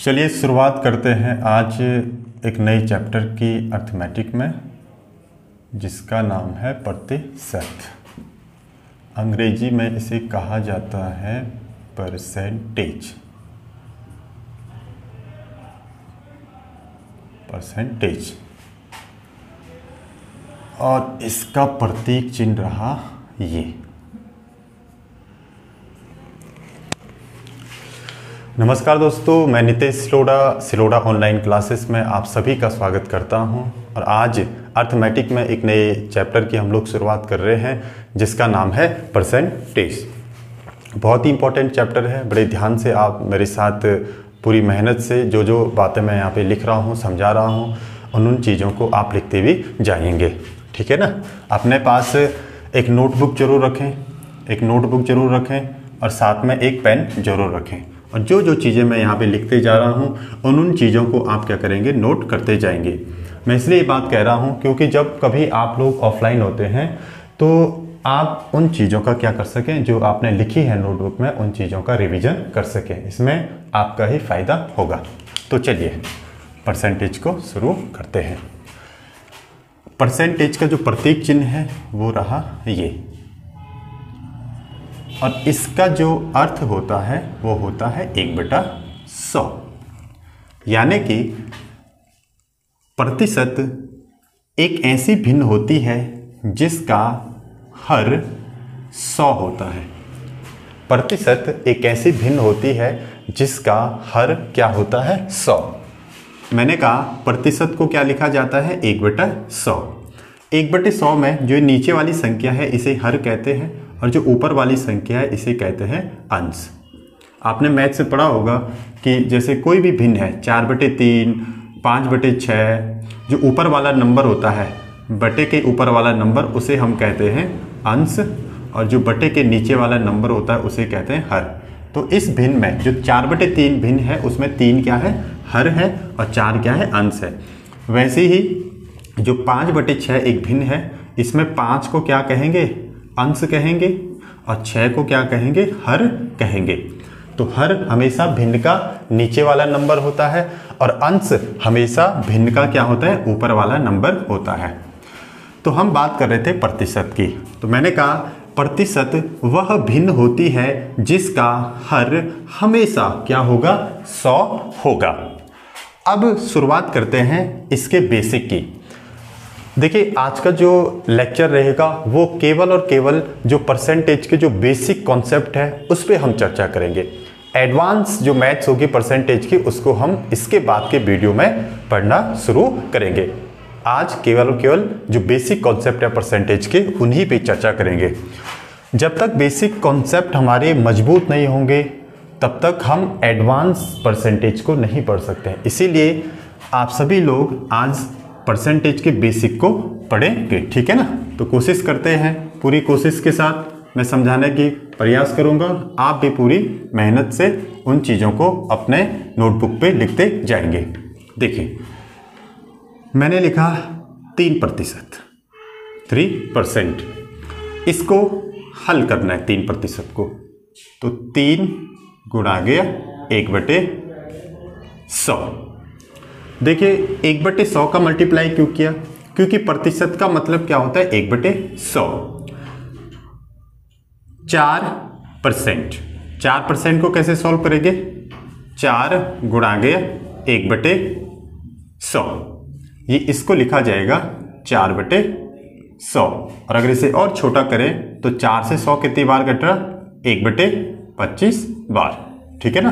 चलिए शुरुआत करते हैं आज एक नई चैप्टर की अर्थमेटिक में, जिसका नाम है प्रतिशत। अंग्रेजी में इसे कहा जाता है परसेंटेज। और इसका प्रतीक चिन्ह रहा ये। नमस्कार दोस्तों, मैं नितेश सिलोड़ा ऑनलाइन क्लासेस में आप सभी का स्वागत करता हूं। और आज अर्थमेटिक में एक नए चैप्टर की हम लोग शुरुआत कर रहे हैं, जिसका नाम है परसेंटेज। बहुत ही इंपॉर्टेंट चैप्टर है। बड़े ध्यान से आप मेरे साथ पूरी मेहनत से जो बातें मैं यहाँ पे लिख रहा हूँ, समझा रहा हूँ, उन चीज़ों को आप लिखते भी जाएंगे, ठीक है ना। अपने पास एक नोटबुक जरूर रखें, और साथ में एक पेन जरूर रखें। और जो चीज़ें मैं यहाँ पे लिखते जा रहा हूँ उन चीज़ों को आप क्या करेंगे, नोट करते जाएंगे। मैं इसलिए ये बात कह रहा हूँ क्योंकि जब कभी आप लोग ऑफलाइन होते हैं तो आप उन चीज़ों का क्या कर सकें, जो आपने लिखी है नोटबुक में, उन चीज़ों का रिवीजन कर सकें। इसमें आपका ही फायदा होगा। तो चलिए परसेंटेज को शुरू करते हैं। परसेंटेज का जो प्रतीक चिन्ह है वो रहा ये, और इसका जो अर्थ होता है वो होता है 1/100। यानी कि प्रतिशत एक ऐसी भिन्न होती है जिसका हर 100 होता है। प्रतिशत एक ऐसी भिन्न होती है जिसका हर क्या होता है, 100। मैंने कहा प्रतिशत को क्या लिखा जाता है, 1/100। 1/100 में जो नीचे वाली संख्या है इसे हर कहते हैं, और जो ऊपर वाली संख्या है इसे कहते हैं अंश। आपने मैथ से पढ़ा होगा कि जैसे कोई भी भिन्न है, 4/3, 5/6, जो ऊपर वाला नंबर होता है, बटे के ऊपर वाला नंबर, उसे हम कहते हैं अंश, और जो बटे के नीचे वाला नंबर होता है उसे कहते हैं हर। तो इस भिन्न में जो 4/3 भिन्न है उसमें 3 क्या है, हर है, और 4 क्या है, अंश है। वैसे ही जो 5/6 एक भिन्न है, इसमें 5 को क्या कहेंगे, अंश कहेंगे, और 6 को क्या कहेंगे, हर कहेंगे। तो हर हमेशा भिन्न का नीचे वाला नंबर होता है, और अंश हमेशा भिन्न का क्या होता है, ऊपर वाला नंबर होता है। तो हम बात कर रहे थे प्रतिशत की। तो मैंने कहा प्रतिशत वह भिन्न होती है जिसका हर हमेशा क्या होगा, 100 होगा। अब शुरुआत करते हैं इसके बेसिक की। देखिए आज का जो लेक्चर रहेगा वो केवल और केवल जो परसेंटेज के जो बेसिक कॉन्सेप्ट है उस पर हम चर्चा करेंगे। एडवांस जो मैथ्स होगी परसेंटेज की, उसको हम इसके बाद के वीडियो में पढ़ना शुरू करेंगे। आज केवल और केवल जो बेसिक कॉन्सेप्ट है परसेंटेज के, उन्हीं पे चर्चा करेंगे। जब तक बेसिक कॉन्सेप्ट हमारे मजबूत नहीं होंगे तब तक हम एडवांस परसेंटेज को नहीं पढ़ सकते हैं। इसीलिए आप सभी लोग आज परसेंटेज के बेसिक को पढ़ेंगे, ठीक है ना। तो कोशिश करते हैं, पूरी कोशिश के साथ मैं समझाने की प्रयास करूंगा। आप भी पूरी मेहनत से उन चीज़ों को अपने नोटबुक पे लिखते जाएंगे। देखिए मैंने लिखा 3%, 3%। इसको हल करना है 3% को, तो 3 गुणा गया 1/100। देखिए 1/100 का मल्टीप्लाई क्यों किया, क्योंकि प्रतिशत का मतलब क्या होता है, 1/100। 4%, 4% को कैसे सॉल्व करेंगे, 4 गुणा गया 1/100। ये इसको लिखा जाएगा 4/100। और अगर इसे और छोटा करें तो 4 से 100 कितनी बार कट रहा, 1/25 बार, ठीक है ना।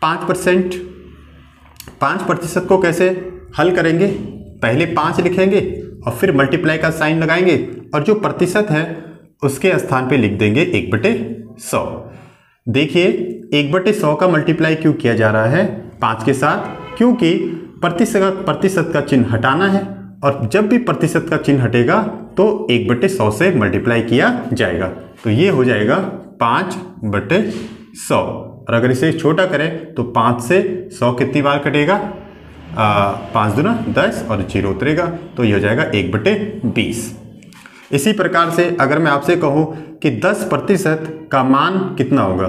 5% को कैसे हल करेंगे, पहले 5 लिखेंगे और फिर मल्टीप्लाई का साइन लगाएंगे, और जो प्रतिशत है उसके स्थान पे लिख देंगे 1/100। देखिए 1/100 का मल्टीप्लाई क्यों किया जा रहा है 5 के साथ, क्योंकि प्रतिशत का चिन्ह हटाना है, और जब भी प्रतिशत का चिन्ह हटेगा तो 1/100 से मल्टीप्लाई किया जाएगा। तो ये हो जाएगा 5/100। और अगर इसे छोटा करें तो 5 से 100 कितनी बार कटेगा, 5 दूना 10 और 0 उतरेगा, तो ये हो जाएगा 1/20। इसी प्रकार से अगर मैं आपसे कहूं कि 10% का मान कितना होगा,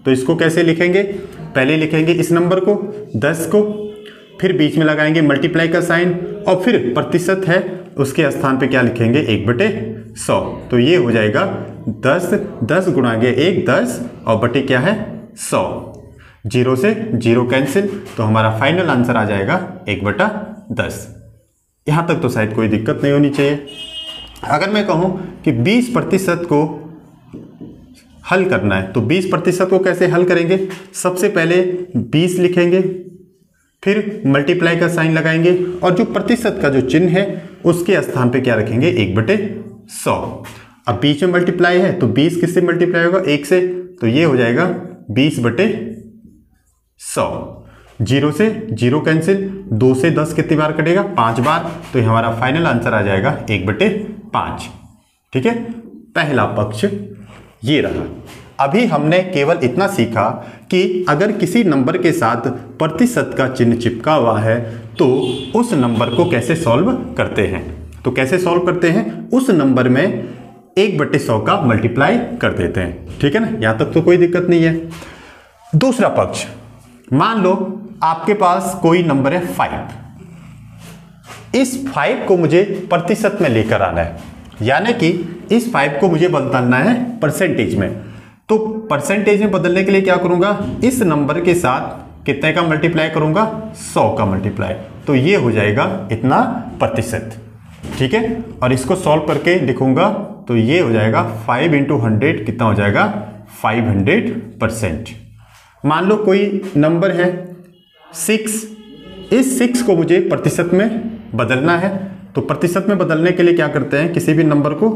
तो इसको कैसे लिखेंगे, पहले लिखेंगे इस नंबर को 10 को, फिर बीच में लगाएंगे मल्टीप्लाई का साइन और फिर प्रतिशत है उसके स्थान पे क्या लिखेंगे 1/100। तो ये हो जाएगा 10 गुणा के 1 10 और बटे क्या है 100। 0 से 0 कैंसिल, तो हमारा फाइनल आंसर आ जाएगा 1/10। यहाँ तक तो शायद कोई दिक्कत नहीं होनी चाहिए। अगर मैं कहूँ कि 20% को हल करना है तो 20% को कैसे हल करेंगे? सबसे पहले 20 लिखेंगे, फिर मल्टीप्लाई का साइन लगाएंगे और जो प्रतिशत का जो चिन्ह है उसके स्थान पे क्या रखेंगे 1/100। अब बीच में मल्टीप्लाई है तो 20 किससे मल्टीप्लाई होगा 1 से, तो ये हो जाएगा 20/100। 0 से 0 कैंसिल, 2 से 10 कितनी बार कटेगा 5 बार, तो ये हमारा फाइनल आंसर आ जाएगा 1/5। ठीक है, पहला पक्ष ये रहा। अभी हमने केवल इतना सीखा कि अगर किसी नंबर के साथ प्रतिशत का चिन्ह चिपका हुआ है तो उस नंबर को कैसे सॉल्व करते हैं। तो कैसे सॉल्व करते हैं, उस नंबर में 1/100 का मल्टीप्लाई कर देते हैं। ठीक है ना, यहां तक तो कोई दिक्कत नहीं है। दूसरा पक्ष, मान लो आपके पास कोई नंबर है 5, इस 5 को मुझे प्रतिशत में लेकर आना है, यानी कि इस 5 को मुझे बदलना है परसेंटेज में। तो परसेंटेज में बदलने के लिए क्या करूंगा, इस नंबर के साथ कितने का मल्टीप्लाई करूंगा 100 का मल्टीप्लाई, तो ये हो जाएगा इतना प्रतिशत। ठीक है, और इसको सॉल्व करके लिखूंगा तो ये हो जाएगा 5 × 100 कितना हो जाएगा 500%। मान लो कोई नंबर है 6, इस 6 को मुझे प्रतिशत में बदलना है, तो प्रतिशत में बदलने के लिए क्या करते हैं, किसी भी नंबर को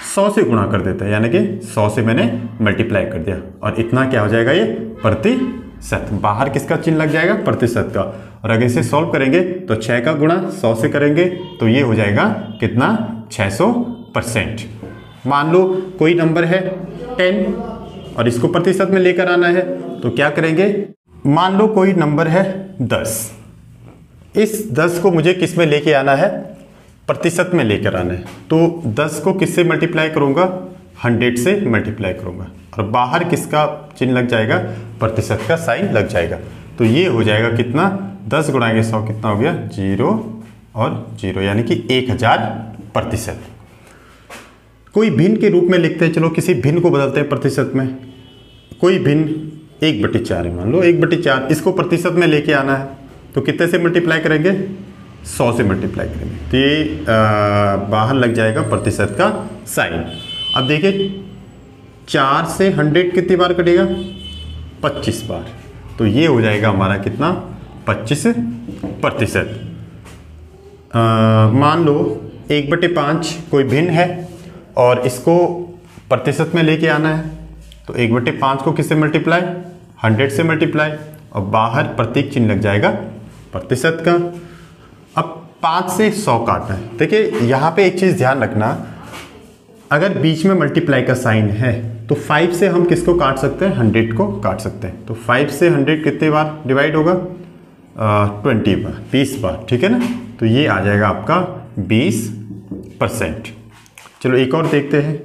100 से गुणा कर देते हैं, यानी कि 100 से मैंने मल्टीप्लाई कर दिया और इतना क्या हो जाएगा ये प्रतिशत। बाहर किसका चिन्ह लग जाएगा प्रतिशत का। और अगर इसे सॉल्व करेंगे तो 6 का गुणा 100 से करेंगे तो ये हो जाएगा कितना 600%। मान लो कोई नंबर है 10 और इसको प्रतिशत में लेकर आना है तो क्या करेंगे, मान लो कोई नंबर है 10, इस 10 को मुझे किस में लेके आना है प्रतिशत में लेकर आना है, तो 10 को किससे मल्टीप्लाई करूंगा 100 से मल्टीप्लाई करूंगा और बाहर किसका चिन्ह लग जाएगा प्रतिशत का साइन लग जाएगा। तो ये हो जाएगा कितना 10 गुणा के 100 कितना हो गया 0 और 0, यानी कि 1000%। कोई भिन्न के रूप में लिखते हैं, चलो किसी भिन्न को बदलते हैं प्रतिशत में। कोई भिन्न 1/4 है, मान लो 1/4, इसको प्रतिशत में लेके आना है तो कितने से मल्टीप्लाई करेंगे 100 से मल्टीप्लाई करेंगे, तो ये बाहर लग जाएगा प्रतिशत का साइन। अब देखिए 4 से 100 कितनी बार कटेगा 25 बार, तो ये हो जाएगा हमारा कितना 25%। मान लो 1/5 कोई भिन्न है और इसको प्रतिशत में लेके आना है, तो 1/5 को किससे मल्टीप्लाई 100 से मल्टीप्लाई और बाहर प्रतीक चिन्ह लग जाएगा प्रतिशत का। अब 5 से 100 काटना है। देखिए यहाँ पे एक चीज़ ध्यान रखना, अगर बीच में मल्टीप्लाई का साइन है तो 5 से हम किसको काट सकते हैं 100 को काट सकते हैं। तो 5 से 100 कितने बार डिवाइड होगा 20 बार 20 बार, ठीक है ना, तो ये आ जाएगा आपका 20%। चलो एक और देखते हैं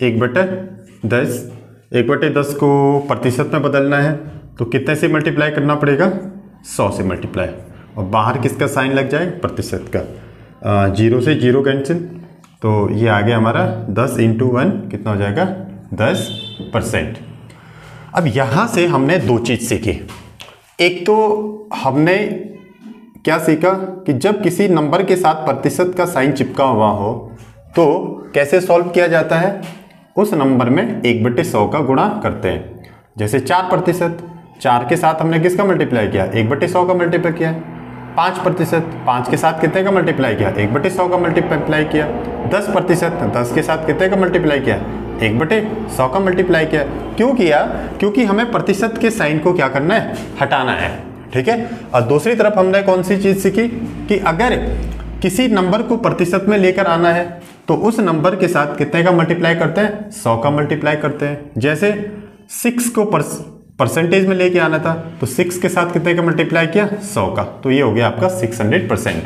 1/10, 1/10 को प्रतिशत में बदलना है तो कितने से मल्टीप्लाई करना पड़ेगा 100 से मल्टीप्लाई और बाहर किसका साइन लग जाए प्रतिशत का, 0 से 0 कैंसिल, तो ये आ गया हमारा 10 × 1 कितना हो जाएगा 10%। अब यहाँ से हमने दो चीज़ सीखी। एक तो हमने क्या सीखा कि जब किसी नंबर के साथ प्रतिशत का साइन चिपका हुआ हो तो कैसे सॉल्व किया जाता है, उस नंबर में 1/100 का गुणा करते हैं। जैसे 4%, 4 के साथ हमने किसका मल्टीप्लाई किया 1/100 का मल्टीप्लाई किया। 5%, 5 के साथ कितने का मल्टीप्लाई किया 1/100 का मल्टीप्लाई किया। 10%, 10 के साथ कितने का मल्टीप्लाई किया 1/100 का मल्टीप्लाई किया। क्यों किया, क्योंकि हमें प्रतिशत के साइन को क्या करना है हटाना है, ठीक है। और दूसरी तरफ हमने कौन सी चीज़ सीखी कि अगर किसी नंबर को प्रतिशत में लेकर आना है तो उस नंबर के साथ कितने का मल्टीप्लाई करते हैं 100 का मल्टीप्लाई करते हैं। जैसे 6 को परसेंटेज में लेके आना था तो 6 के साथ कितने का मल्टीप्लाई किया 100 का, तो ये हो गया आपका 600%।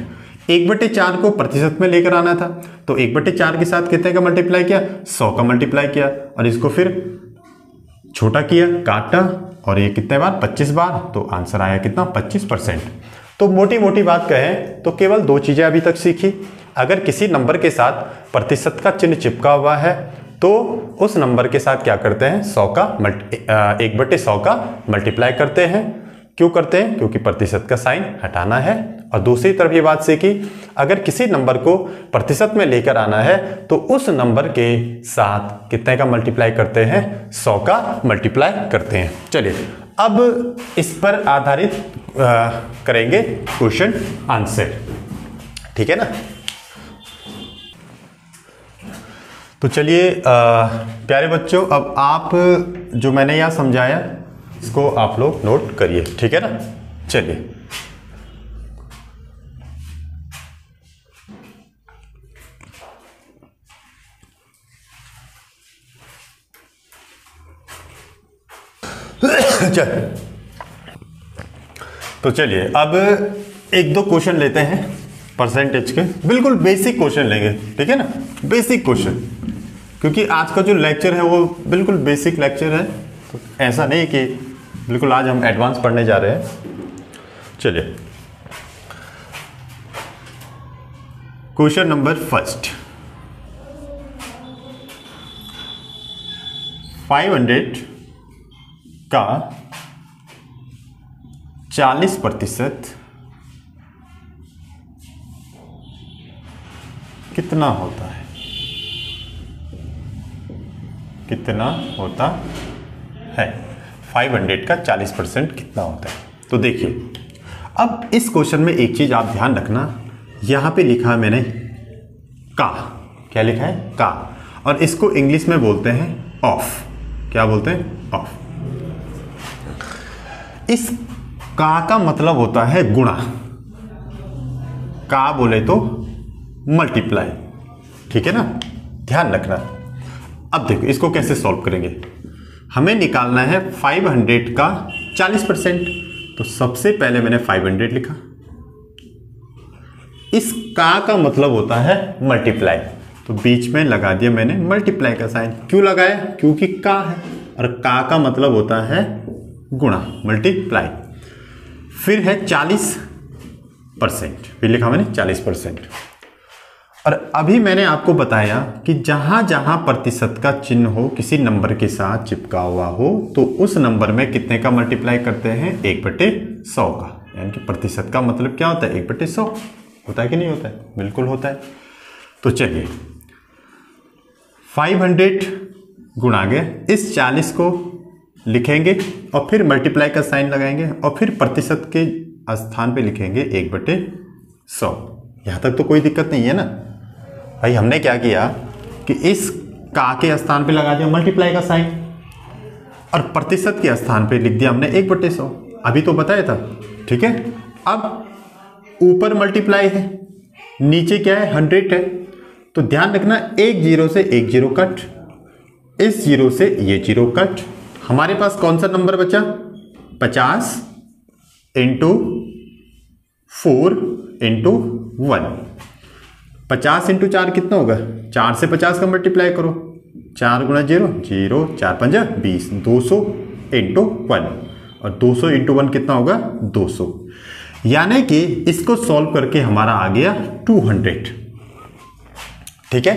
1/4 को प्रतिशत में लेकर आना था तो 1/4 के साथ कितने का मल्टीप्लाई किया 100 का मल्टीप्लाई किया और इसको फिर छोटा किया काटा और ये कितने बार 25 बार, तो आंसर आया कितना 25%। तो मोटी मोटी बात कहें तो केवल 2 चीजें अभी तक सीखी। अगर किसी नंबर के साथ प्रतिशत का चिन्ह चिपका हुआ है तो उस नंबर के साथ क्या करते हैं 1/100 का मल्टीप्लाई करते हैं। क्यों करते हैं? क्योंकि प्रतिशत का साइन हटाना है। और दूसरी तरफ ये बात सीखी, अगर किसी नंबर को प्रतिशत में लेकर आना है तो उस नंबर के साथ कितने का मल्टीप्लाई करते हैं 100 का मल्टीप्लाई करते हैं। चलिए अब इस पर आधारित करेंगे क्वेश्चन आंसर, ठीक है ना। तो चलिए प्यारे बच्चों, अब आप जो मैंने यहाँ समझाया इसको आप लोग नोट करिए, ठीक है ना। चलिए तो चलिए अब 1-2 क्वेश्चन लेते हैं परसेंटेज के, बिल्कुल बेसिक क्वेश्चन लेंगे, ठीक है ना, बेसिक क्वेश्चन, क्योंकि आज का जो लेक्चर है वो बिल्कुल बेसिक लेक्चर है। तो ऐसा नहीं कि बिल्कुल आज हम एडवांस पढ़ने जा रहे हैं। चलिए क्वेश्चन नंबर फर्स्ट, 500 का 40% कितना होता है? कितना होता है? 500 का 40% कितना होता है? तो देखिए अब इस क्वेश्चन में एक चीज आप ध्यान रखना, यहां पे लिखा है मैंने का, क्या लिखा है का, और इसको इंग्लिश में बोलते हैं ऑफ। क्या बोलते हैं? ऑफ। इस का मतलब होता है गुणा, का बोले तो मल्टीप्लाई, ठीक है ना, ध्यान रखना। अब देखो इसको कैसे सॉल्व करेंगे, हमें निकालना है 500 का 40%। तो सबसे पहले मैंने 500 लिखा, इस का मतलब होता है मल्टीप्लाई, तो बीच में लगा दिया मैंने मल्टीप्लाई का साइन। क्यों लगाया? क्योंकि का है और का मतलब होता है गुणा, मल्टीप्लाई। फिर है 40%, फिर लिखा मैंने 40%। और अभी मैंने आपको बताया कि जहां जहां प्रतिशत का चिन्ह हो किसी नंबर के साथ चिपका हुआ हो तो उस नंबर में कितने का मल्टीप्लाई करते हैं 1/100 का। यानी कि प्रतिशत का मतलब क्या होता है 1/100 होता है कि नहीं होता है? बिल्कुल होता है। तो चलिए 500 गुणा गए, इस 40 को लिखेंगे और फिर मल्टीप्लाई का साइन लगाएंगे और फिर प्रतिशत के स्थान पे लिखेंगे 1/100। यहां तक तो कोई दिक्कत नहीं है ना भाई। हमने क्या किया कि इस का के स्थान पे लगा दिया मल्टीप्लाई का साइन और प्रतिशत के स्थान पे लिख दिया हमने 1/100। अभी तो बताया था, ठीक है। अब ऊपर मल्टीप्लाई है, नीचे क्या है 100 है, तो ध्यान रखना एक 0 से एक 0 कट, इस 0 से ये 0 कट। हमारे पास कौन सा नंबर बचा? 50 × 4 × 1। 50 × 4 कितना होगा? 4 से 50 का मल्टीप्लाई करो, 4 × 0 0, 4 × 5 20, 200 × 1, और 200 × 1 कितना होगा? 200। यानी कि इसको सॉल्व करके हमारा आ गया 200, ठीक है।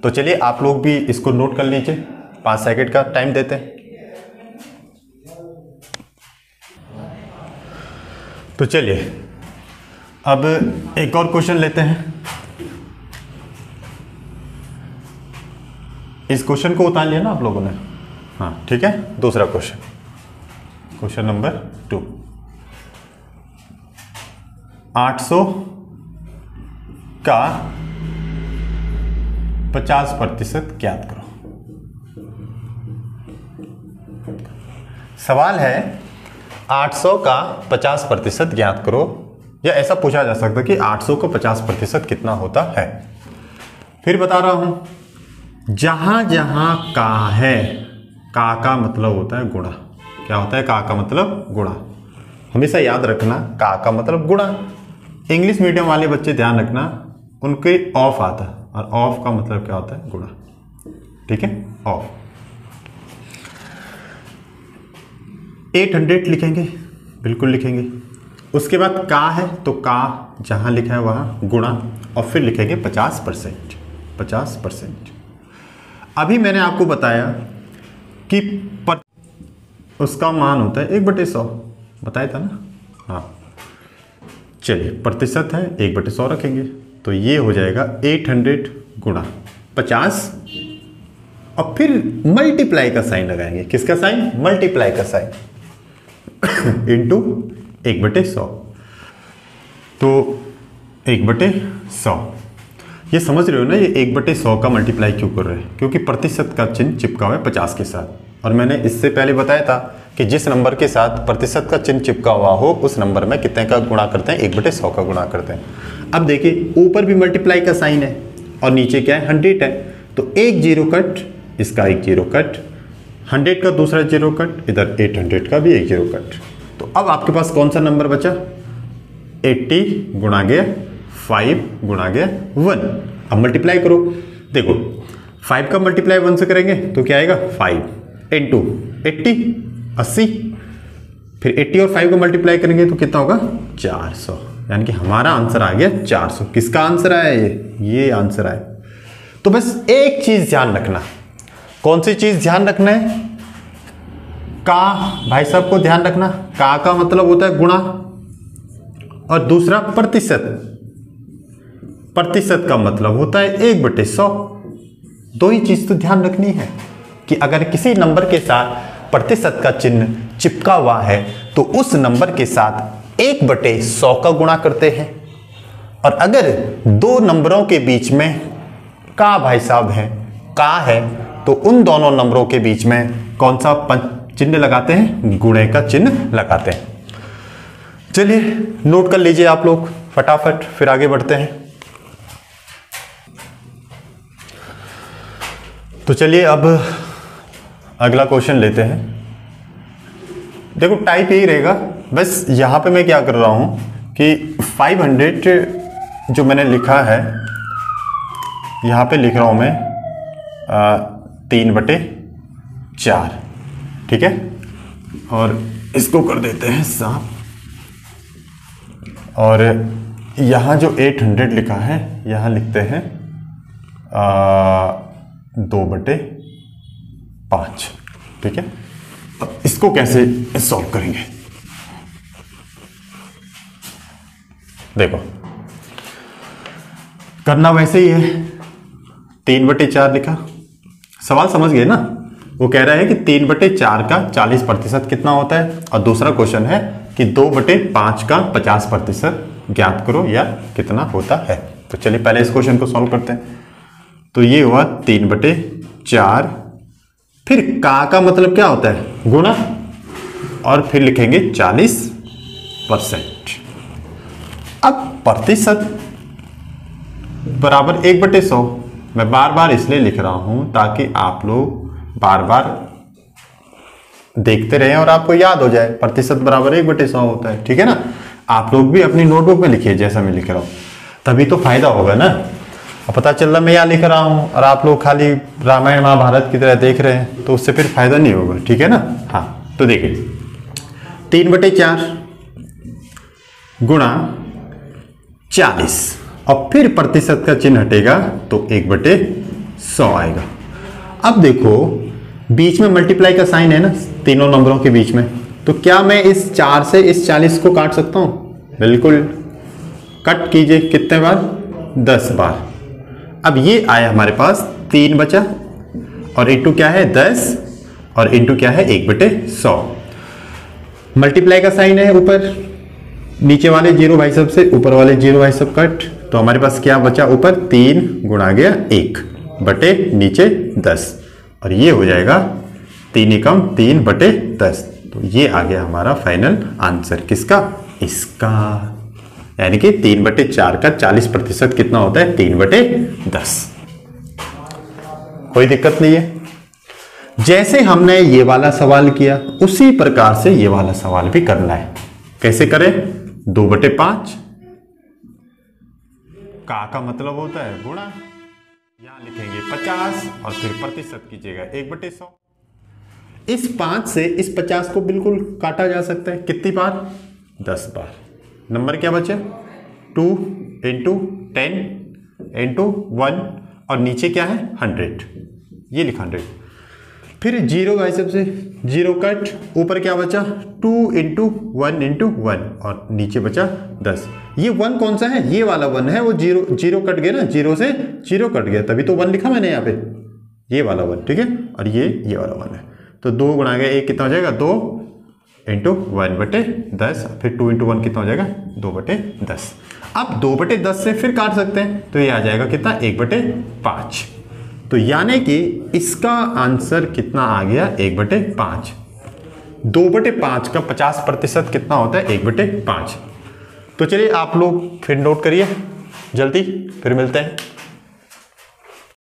तो चलिए आप लोग भी इसको नोट कर लीजिए, 5 सेकंड का टाइम देते हैं। तो चलिए अब एक और क्वेश्चन लेते हैं। इस क्वेश्चन को उतार लिया ना आप लोगों ने? हाँ ठीक है। दूसरा क्वेश्चन, क्वेश्चन नंबर 2, 800 का 50% ज्ञात करो। सवाल है 800 का 50% ज्ञात करो, या ऐसा पूछा जा सकता है कि 800 को 50% कितना होता है। फिर बता रहा हूं, जहां जहां का है, का मतलब होता है गुणा। क्या होता है? का मतलब गुणा। हमेशा याद रखना का मतलब गुणा। इंग्लिश मीडियम वाले बच्चे ध्यान रखना, उनके ऑफ आता है, और ऑफ का मतलब क्या होता है? गुणा, ठीक है, ऑफ। 800 लिखेंगे, बिल्कुल लिखेंगे। उसके बाद का है तो का जहाँ लिखा है वहाँ गुणा, और फिर लिखेंगे 50%। 50%। अभी मैंने आपको बताया कि उसका मान होता है 1/100, बताया था ना। हाँ चलिए, प्रतिशत है 1/100 रखेंगे, तो ये हो जाएगा 800 गुणा 50, और फिर मल्टीप्लाई का साइन लगाएंगे। किसका साइन? मल्टीप्लाई का साइन इंटू 1/100, तो 1/100। ये समझ रहे हो ना, ये 1/100 का मल्टीप्लाई क्यों कर रहे हैं? क्योंकि प्रतिशत का चिन्ह चिपका हुआ है 50 के साथ, और मैंने इससे पहले बताया था कि जिस नंबर के साथ प्रतिशत का चिन्ह चिपका हुआ हो उस नंबर में कितने का गुणा करते हैं? 1/100 का गुणा करते हैं। अब देखिए, ऊपर भी मल्टीप्लाई का साइन है और नीचे क्या है? 100 है, तो एक जीरो कट, इसका एक जीरो कट, 100 का दूसरा जीरो कट, इधर 800 का भी एक जीरो कट। तो अब आपके पास कौन सा नंबर बचा? 80 गुणा गया 5 गुणा गया 1। अब मल्टीप्लाई करो, देखो 5 का मल्टीप्लाई 1 से करेंगे तो क्या आएगा? 5 इंटू 80, 80, फिर 80 और 5 का मल्टीप्लाई करेंगे तो कितना होगा? 400। यानी कि हमारा आंसर आ गया 400। किसका आंसर आया? ये आंसर आया। तो बस एक चीज ध्यान रखना। कौन सी चीज ध्यान रखना है? का, भाई साहब को ध्यान रखना, का मतलब होता है गुणा, और दूसरा प्रतिशत। प्रतिशत का मतलब होता है 1/100। दो ही चीज तो ध्यान रखनी है कि अगर किसी नंबर के साथ प्रतिशत का चिन्ह चिपका हुआ है तो उस नंबर के साथ 1/100 का गुणा करते हैं, और अगर दो नंबरों के बीच में का भाई साहब है, का है, तो उन दोनों नंबरों के बीच में कौन सा चिन्ह लगाते हैं? गुणे का चिन्ह लगाते हैं। चलिए नोट कर लीजिए आप लोग फटाफट, फिर आगे बढ़ते हैं। तो चलिए अब अगला क्वेश्चन लेते हैं। देखो टाइप यही रहेगा, बस यहां पे मैं क्या कर रहा हूं कि 500 जो मैंने लिखा है यहां पे लिख रहा हूं मैं 3/4, ठीक है, और इसको कर देते हैं साफ। और यहां जो 800 लिखा है यहां लिखते हैं 2/5, ठीक है। अब इसको कैसे सॉल्व करेंगे? देखो करना वैसे ही है, 3/4 लिखा, सवाल समझ गए ना। वो कह रहा है कि 3/4 का 40% कितना होता है, और दूसरा क्वेश्चन है कि 2/5 का 50% ज्ञात करो या कितना होता है। तो चलिए पहले इस क्वेश्चन को सॉल्व करते हैं। तो ये हुआ 3/4, फिर का मतलब क्या होता है? गुणा, और फिर लिखेंगे 40%। अब प्रतिशत बराबर 1/100। मैं बार बार इसलिए लिख रहा हूं ताकि आप लोग बार बार देखते रहें और आपको याद हो जाए। प्रतिशत बराबर 1/100 होता है, ठीक है ना। आप लोग भी अपनी नोटबुक में लिखिए जैसा मैं लिख रहा हूं, तभी तो फायदा होगा ना। अब पता चल रहा मैं यहाँ लिख रहा हूं और आप लोग खाली रामायण महाभारत की तरह देख रहे हैं, तो उससे फिर फायदा नहीं होगा, ठीक है ना। हाँ तो देखिए 3/4 गुणा 40, और फिर प्रतिशत का चिन्ह हटेगा तो 1/100 आएगा। अब देखो बीच में मल्टीप्लाई का साइन है ना तीनों नंबरों के बीच में, तो क्या मैं इस 4 से इस 40 को काट सकता हूं? बिल्कुल, कट कीजिए। कितने बार? 10 बार। अब ये आया हमारे पास 3 बचा, और इंटू क्या है? 10, और इंटू क्या है? 1/100। मल्टीप्लाई का साइन है ऊपर, नीचे वाले जीरो भाई साहब से ऊपर वाले जीरो भाई साहब कट, तो हमारे पास क्या बचा? ऊपर 3 गुणा गया 1 बटे नीचे 10, और ये हो जाएगा 3 एकम 3/10। तो ये आ गया हमारा फाइनल आंसर। किसका? इसका। यानी कि 3/4 का 40% कितना होता है? 3/10। कोई दिक्कत नहीं है। जैसे हमने ये वाला सवाल किया उसी प्रकार से ये वाला सवाल भी करना है। कैसे करें? 2/5, का मतलब होता है गुणा, यहां लिखेंगे 50 और फिर प्रतिशत कीजिएगा 1/100। इस 5 से इस 50 को बिल्कुल काटा जा सकता है, कितनी बार? 10 बार। नंबर क्या बचे? 2 इंटू 10 इंटू 1 और नीचे क्या है? 100, ये लिखा 100। फिर जीरो का हिसाब से जीरो कट, ऊपर क्या बचा? 2 इंटू 1 इंटू 1 और नीचे बचा 10। ये 1 कौन सा है? ये वाला 1 है, वो जीरो कट गया ना, जीरो से जीरो कट गया, तभी तो 1 लिखा मैंने यहाँ पे, ये वाला 1, ठीक है। और ये वाला 1 है, तो 2 गुणा गया 1 कितना हो जाएगा? 2 इंटू 1/10। फिर 2 इंटू 1 कितना हो जाएगा? 2/10। अब 2/10 से फिर काट सकते हैं, तो ये आ जाएगा कितना? 1/5। तो यानी कि इसका आंसर कितना आ गया? 1/5। 2/5 का 50% कितना होता है? 1/5। तो चलिए आप लोग फिर नोट करिए जल्दी, फिर मिलते हैं।